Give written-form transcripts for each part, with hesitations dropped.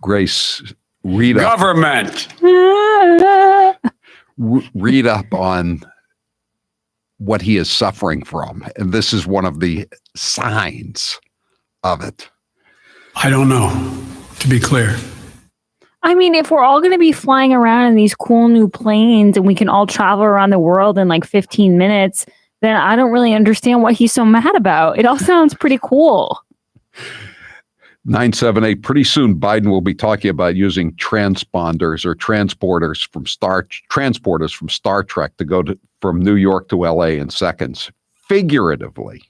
Grace, read up. Government. Read up on what he is suffering from. And this is one of the signs of it. I don't know, to be clear. I mean, if we're all going to be flying around in these cool new planes and we can all travel around the world in like 15 minutes, then I don't really understand what he's so mad about. It all sounds pretty cool. 978, pretty soon Biden will be talking about using transponders or transporters from Star Trek to go from New York to LA in seconds. Figuratively.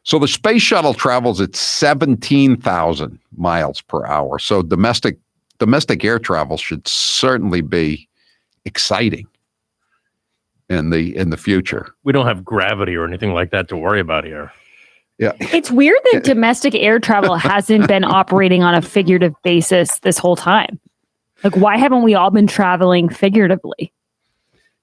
So the space shuttle travels at 17,000 miles per hour. So domestic air travel should certainly be exciting in the future. We don't have gravity or anything like that to worry about here. Yeah. It's weird that domestic air travel hasn't been operating on a figurative basis this whole time. Like, why haven't we all been traveling figuratively?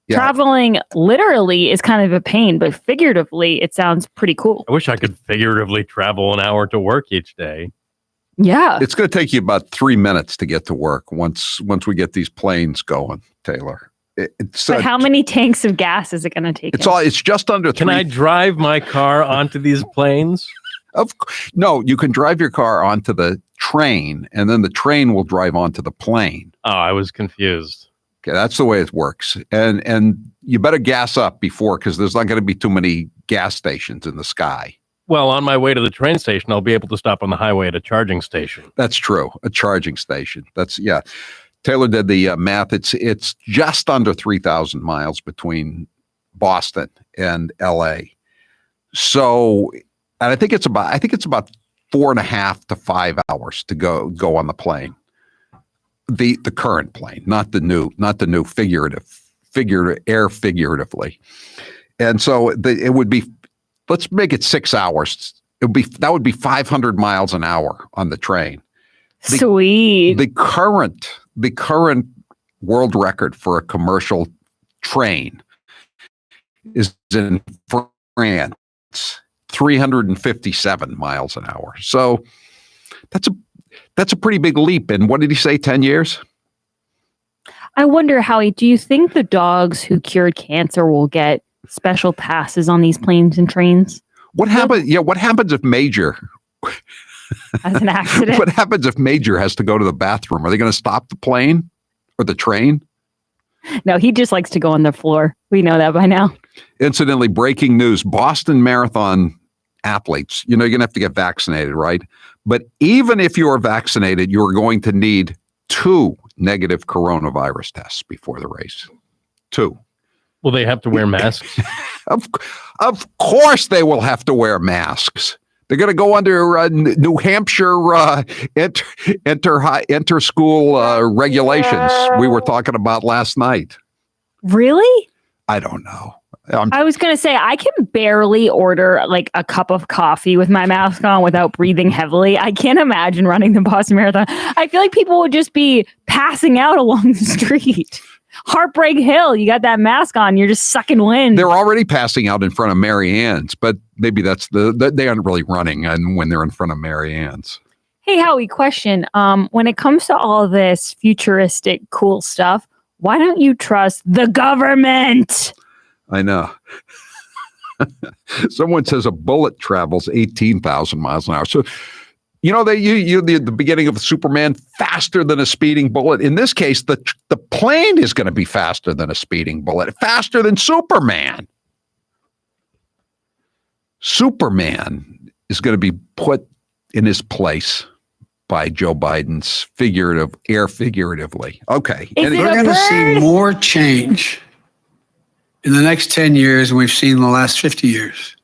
Yeah. Traveling literally is kind of a pain, but figuratively, it sounds pretty cool. I wish I could figuratively travel an hour to work each day. Yeah. It's going to take you about 3 minutes to get to work once we get these planes going, Taylor. But how many tanks of gas is it going to take? It's just under 3. Can I drive my car onto these planes? No, you can drive your car onto the train, and then the train will drive onto the plane. Oh, I was confused. Okay, that's the way it works. And you better gas up before, because there's not going to be too many gas stations in the sky. Well, on my way to the train station, I'll be able to stop on the highway at a charging station. That's true. A charging station. Yeah. Taylor did the math. It's just under 3,000 miles between Boston and LA. So, and I think it's about 4.5 to 5 hours to go on the plane. The current plane, not the new figuratively. And so it would be, let's make it 6 hours. That would be 500 miles an hour on the train. Sweet. The current world record for a commercial train is in France, 357 miles an hour. So that's a pretty big leap. And what did he say, 10 years? I wonder, Howie, do you think the dogs who cured cancer will get special passes on these planes and trains? What happens? Yeah, what happens if Major has an accident? What happens if Major has to go to the bathroom? Are they going to stop the plane or the train? No, he just likes to go on the floor. We know that by now. Incidentally, breaking news: Boston Marathon athletes, you're going to have to get vaccinated, right? But even if you're vaccinated, you're going to need 2 negative coronavirus tests before the race. 2. Will they have to wear masks? Of course they will have to wear masks. They're going to go under New Hampshire inter-school regulations we were talking about last night. Really? I don't know. I was going to say, I can barely order like a cup of coffee with my mask on without breathing heavily. I can't imagine running the Boston Marathon. I feel like people would just be passing out along the street. Heartbreak Hill, you got that mask on, you're just sucking wind. They're already passing out in front of Mary Ann's, but maybe that's they aren't really running when they're in front of Mary Ann's. Hey, Howie, question. When it comes to all this futuristic cool stuff, why don't you trust the government? I know. Someone says a bullet travels 18,000 miles an hour. So, the beginning of Superman, faster than a speeding bullet. In this case, the plane is going to be faster than a speeding bullet, faster than Superman. Superman is going to be put in his place by Joe Biden's figuratively. Okay. We're going to see more change in the next 10 years than we've seen in the last 50 years.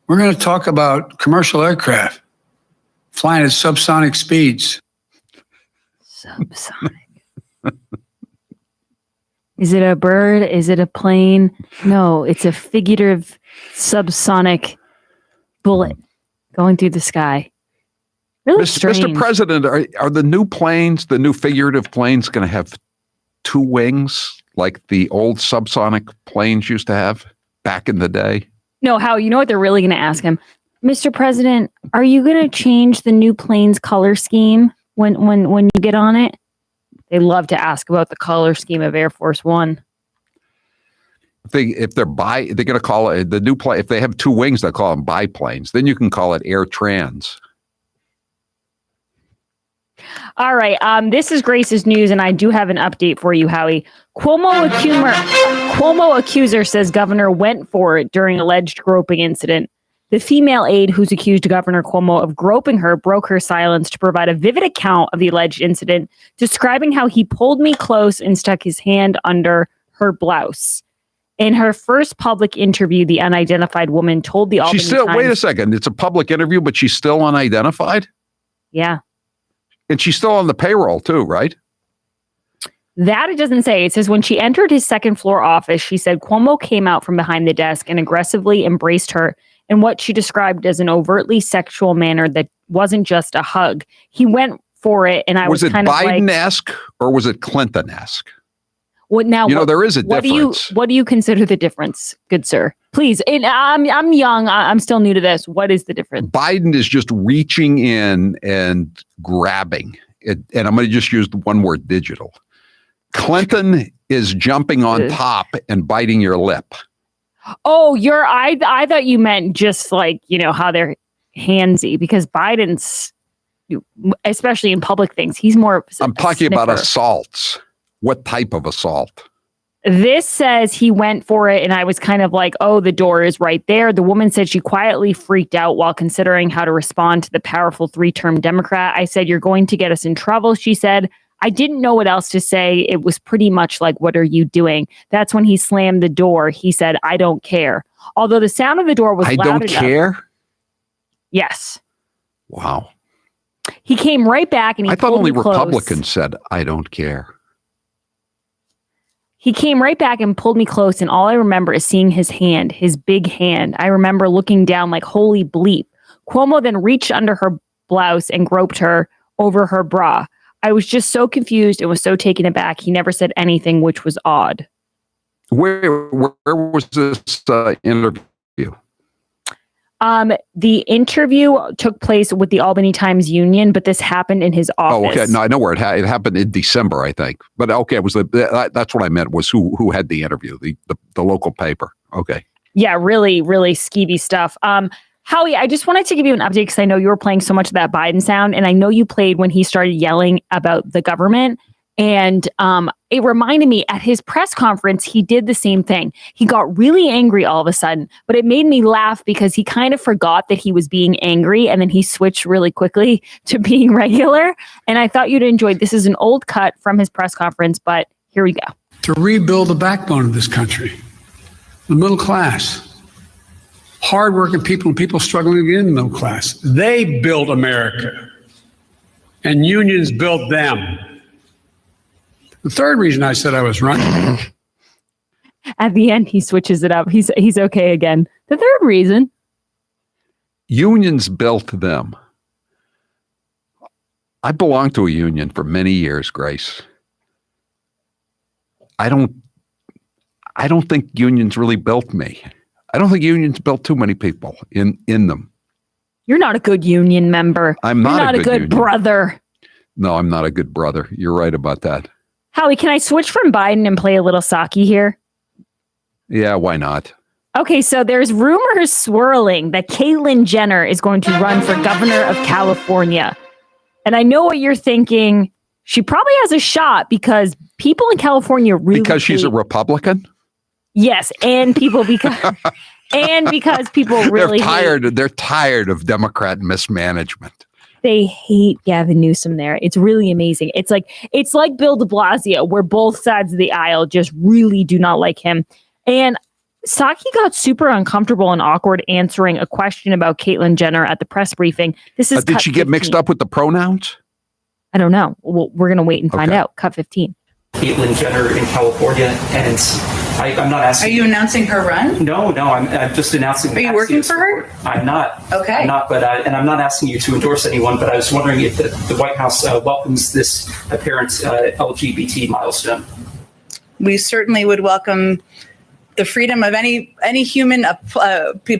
We're going to talk about commercial aircraft flying at subsonic speeds. Subsonic. Is it a bird? Is it a plane? No, it's a figurative subsonic bullet going through the sky. Really strange. Mr. President, are the new planes, the new figurative planes, going to have 2 wings like the old subsonic planes used to have back in the day? No, Howie, you know what they're really going to ask him? Mr. President, are you going to change the new plane's color scheme when you get on it? They love to ask about the color scheme of Air Force One. They're going to call it the new plane. If they have two wings, they call them biplanes. Then you can call it Air Trans. All right. This is Grace's news, and I do have an update for you, Howie. Cuomo accuser says governor went for it during alleged groping incident. The female aide who's accused Governor Cuomo of groping her broke her silence to provide a vivid account of the alleged incident, describing how he pulled me close and stuck his hand under her blouse. In her first public interview, the unidentified woman told the Albany Times... Wait a second. It's a public interview, but she's still unidentified? Yeah. And she's still on the payroll too, right? That it doesn't say. It says when she entered his second floor office, she said Cuomo came out from behind the desk and aggressively embraced her in what she described as an overtly sexual manner that wasn't just a hug. He went for it, and I was kind of like... Was it Biden-esque or was it Clinton-esque? What now? There is a difference. What do you consider the difference, good sir? Please, I'm young. I'm still new to this. What is the difference? Biden is just reaching in and grabbing it, and I'm going to just use the one word: digital. Clinton is jumping on top and biting your lip. Oh, I thought you meant just like how they're handsy, because Biden's, especially in public things, he's more. I'm talking about assaults. What type of assault? This says he went for it, and I was kind of like, oh, the door is right there. The woman said she quietly freaked out while considering how to respond to the powerful three-term Democrat. I said, "You're going to get us in trouble," she said. I didn't know what else to say. It was pretty much like, "What are you doing?" That's when he slammed the door. He said, "I don't care." Although the sound of the door was loud enough. I don't care? Yes. Wow. He came right back and he I thought pulled only me close. Republicans said, "I don't care." He came right back and pulled me close, and all I remember is seeing his hand, his big hand. I remember looking down like, holy bleep. Cuomo then reached under her blouse and groped her over her bra. I was just so confused and was so taken aback. He never said anything, which was odd. Where was this interview? The interview took place with the Albany Times Union, but this happened in his office. Oh, okay. No, I know where it happened in December, I think. But okay, it was that's what I meant was who had the interview, the local paper. Okay. Yeah, really, really skeevy stuff. Howie, I just wanted to give you an update because I know you were playing so much of that Biden sound, and I know you played when he started yelling about the government. And it reminded me at his press conference, he did the same thing. He got really angry all of a sudden, but it made me laugh because he kind of forgot that he was being angry, and then he switched really quickly to being regular. And I thought you'd enjoy. This is an old cut from his press conference, but here we go. To rebuild the backbone of this country, the middle class, hardworking people and people struggling to get in the middle class. They built America, and unions built them. The third reason I said I was running. At the end, he switches it up. He's okay again. The third reason. Unions built them. I belonged to a union for many years, Grace. I don't think unions really built me. I don't think unions built too many people in them. You're not a good union member. I'm not. You're not a good brother. No, I'm not a good brother. You're right about that. Howie, can I switch from Biden and play a little Saki here? Yeah, why not? Okay, so there's rumors swirling that Caitlyn Jenner is going to run for governor of California. And I know what you're thinking. She probably has a shot because people in California really because she's a Republican? Yes, and people because people really they're tired of Democrat mismanagement. They hate Gavin Newsom there. It's really amazing. It's like Bill de Blasio, where both sides of the aisle just really do not like him. And Psaki got super uncomfortable and awkward answering a question about Caitlyn Jenner at the press briefing. This is did she get 15. Mixed up with the pronouns? I don't know. Well, we're going to wait and find out. Cut 15. Caitlyn Jenner in California, and I'm not asking. Are you announcing her run? No, I'm just announcing. Are you working for her? I'm not. Okay. I'm not, but and I'm not asking you to endorse anyone. But I was wondering if the White House welcomes this apparent LGBT milestone. We certainly would welcome the freedom of any human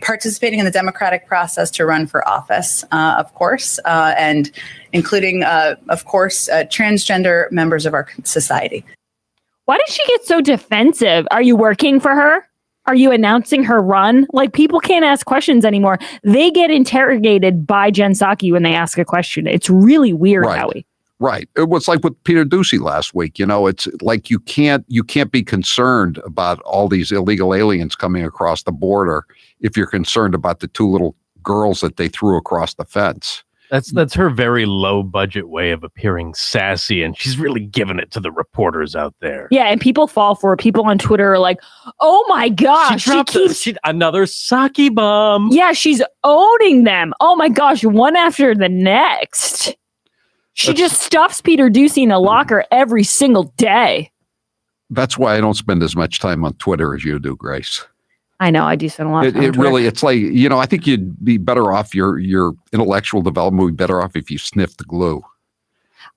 participating in the democratic process to run for office, of course, and including, of course, transgender members of our society. Why did she get so defensive? Are you working for her? Are you announcing her run? Like, people can't ask questions anymore. They get interrogated by Jen Psaki when they ask a question. It's really weird, Right. Howie. Right. It was like with Peter Doocy last week. You know, it's like you can't be concerned about all these illegal aliens coming across the border if you're concerned about the two little girls that they threw across the fence. That's her very low budget way of appearing sassy, and she's really giving it to the reporters out there. Yeah, and people fall for it. People on Twitter are like, "Oh my gosh, She dropped another sake bomb." Yeah, she's owning them. Oh my gosh, one after the next. She just stuffs Peter Doocy in a locker every single day. That's why I don't spend as much time on Twitter as you do, Grace. I know, I do spend a lot of time on It Twitter. really, it's like, you know, I think you'd be better off, your intellectual development would be better off if you sniffed the glue.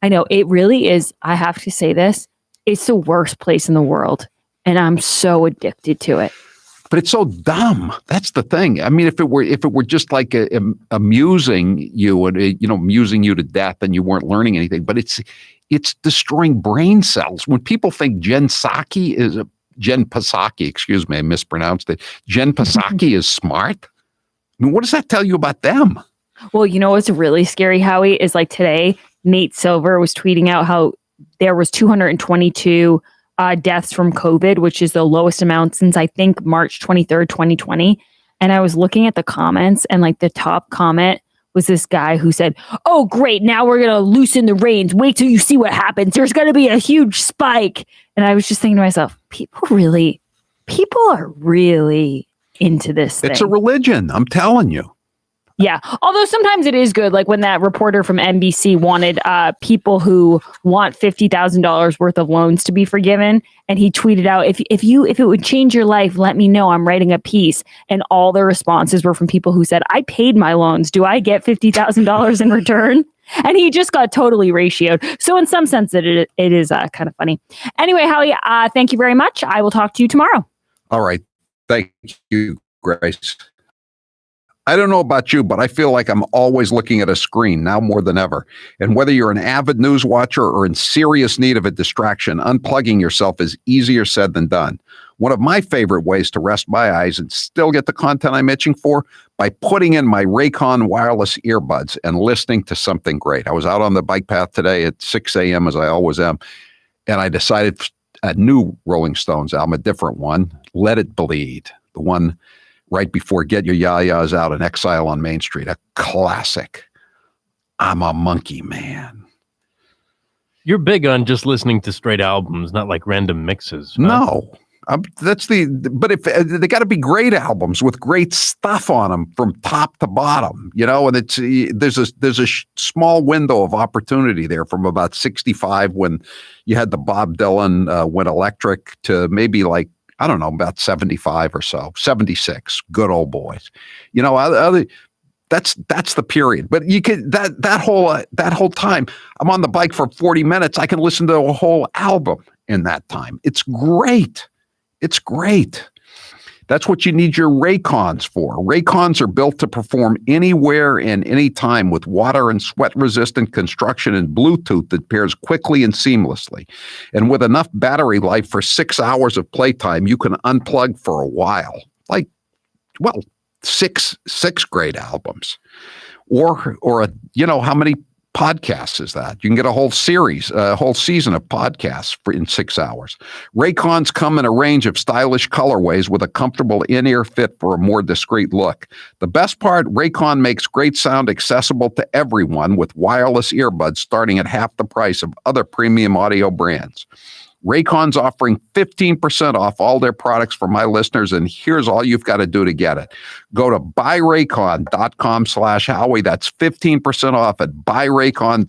I know, it really is. I have to say this. It's the worst place in the world. And I'm so addicted to it. But it's so dumb. That's the thing. I mean, if it were just like amusing you and amusing you to death, and you weren't learning anything. But it's destroying brain cells. When people think Jen Psaki, excuse me, I mispronounced it. Jen Psaki is smart. I mean, what does that tell you about them? Well, you know what's really scary, Howie, is like today, Nate Silver was tweeting out how there was 222 deaths from COVID, which is the lowest amount since I think March 23rd, 2020. And I was looking at the comments, and like the top comment was this guy who said, "Oh, great. Now we're going to loosen the reins. Wait till you see what happens. There's going to be a huge spike." And I was just thinking to myself, people are really into this thing. It's a religion. I'm telling you. Yeah. Although sometimes it is good. Like when that reporter from NBC wanted people who want $50,000 worth of loans to be forgiven. And he tweeted out, if it would change your life, let me know. I'm writing a piece. And all the responses were from people who said, I paid my loans. Do I get $50,000 in return? And he just got totally ratioed. So in some sense, it is kind of funny. Anyway, Howie, thank you very much. I will talk to you tomorrow. All right. Thank you, Grace. I don't know about you, but I feel like I'm always looking at a screen now more than ever. And whether you're an avid news watcher or in serious need of a distraction, unplugging yourself is easier said than done. One of my favorite ways to rest my eyes and still get the content I'm itching for, by putting in my Raycon wireless earbuds and listening to something great. I was out on the bike path today at 6 a.m. as I always am, and I decided a new Rolling Stones album, a different one, Let It Bleed, the one right before Get Your Ya-Ya's Out and Exile on Main Street, a classic. I'm a monkey man. You're big on just listening to straight albums, not like random mixes. Huh? No. But if they got to be great albums with great stuff on them from top to bottom, you know, and there's a small window of opportunity there from about 65 when you had the Bob Dylan went electric to maybe like, I don't know, about 75 or so, 76, good old boys, you know, that's the period. But you could, that whole time I'm on the bike for 40 minutes, I can listen to a whole album in that time. It's great. It's great. That's what you need your Raycons for. Raycons are built to perform anywhere and anytime with water and sweat resistant construction and Bluetooth that pairs quickly and seamlessly. And with enough battery life for 6 hours of playtime, you can unplug for a while. Like, well, six great albums. Or how many podcasts is that? You can get a whole series, a whole season of podcasts in 6 hours. Raycons come in a range of stylish colorways with a comfortable in-ear fit for a more discreet look. The best part, Raycon makes great sound accessible to everyone with wireless earbuds starting at half the price of other premium audio brands. Raycon's offering 15% off all their products for my listeners, and here's all you've got to do to get it. Go to buyraycon.com/Howie. That's 15% off at buyraycon.com.